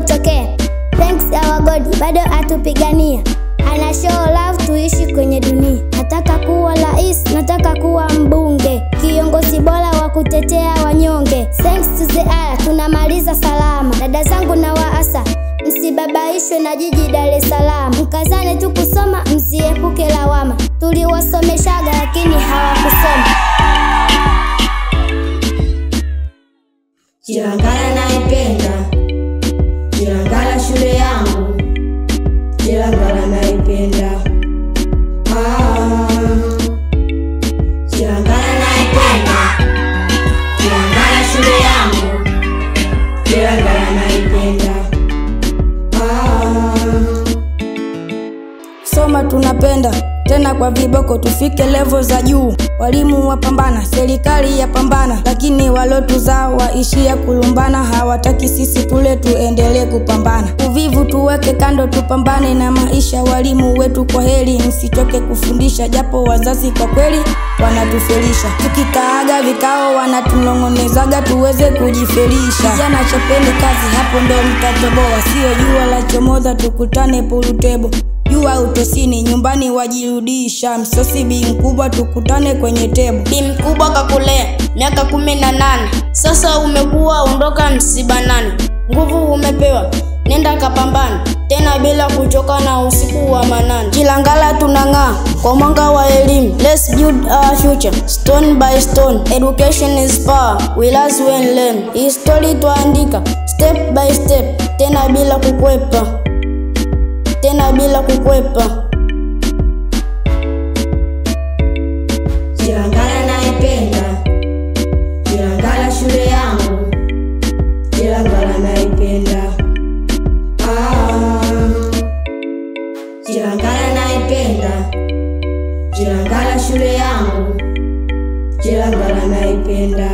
kutokea. Thanks our God, bado atupigania. Ana show love tuishi kwenye dunia. Nataka kuwa rais, nataka kuwa mbunge, kiongozi bora wa kutetea wanyonge. Thanks to the Allah, tunamaliza salama. Dada zangu na waasa, msibabaishwe na jiji Dar es Salaam. Mkazane tu kusoma, msiepuke lawama. Tuliwasomeshaga lakini hawakusoma. Chilangala naipenda, Chilangala shule yangu, Chilangala naipenda. Chilangala naipenda, Chilangala shule yangu, Chilangala naipenda. Soma tunapenda, tena kwa viboko tufike level za juu. Walimu wapambana, serikali yapambana, lakini walotuzaa waishia kulumbana. Hawataki sisi tule, tuendelee kupambana. Uvivu tuweke kando, tupambane na maisha. Walimu wetu kwa heri, msichoke kufundisha, japo wazazi kwa kweli wanatufelisha. Tukikaaga vikao wanatunong'onezaga tuweze kujifelisha. Vijana chapeni kazi, hapo ndo mtatoboa. Sio jua la chomoza, tukutane pulutebo. Jua utosini, nyumbani wajirudisha. Msosi bi mkubwa, tukutane kwenye tebo. Bi mkubwa kakulea miaka 18, sasa umekuwa ondoka msibanani. Nguvu umepewa, nenda kapambana, tena bila kuchoka na usiku wa manane. Chilangala tunang'aa kwa mwanga wa elimu. Let's build our future stone by stone. Education is power, we learn when learn. History tuandika step by step, tena bila kukwepa, tena bila kukwepa. Chilangala naipenda, Chilangala shule yangu, Chilangala naipenda. Chilangala naipenda, Chilangala shule yangu, Chilangala naipenda.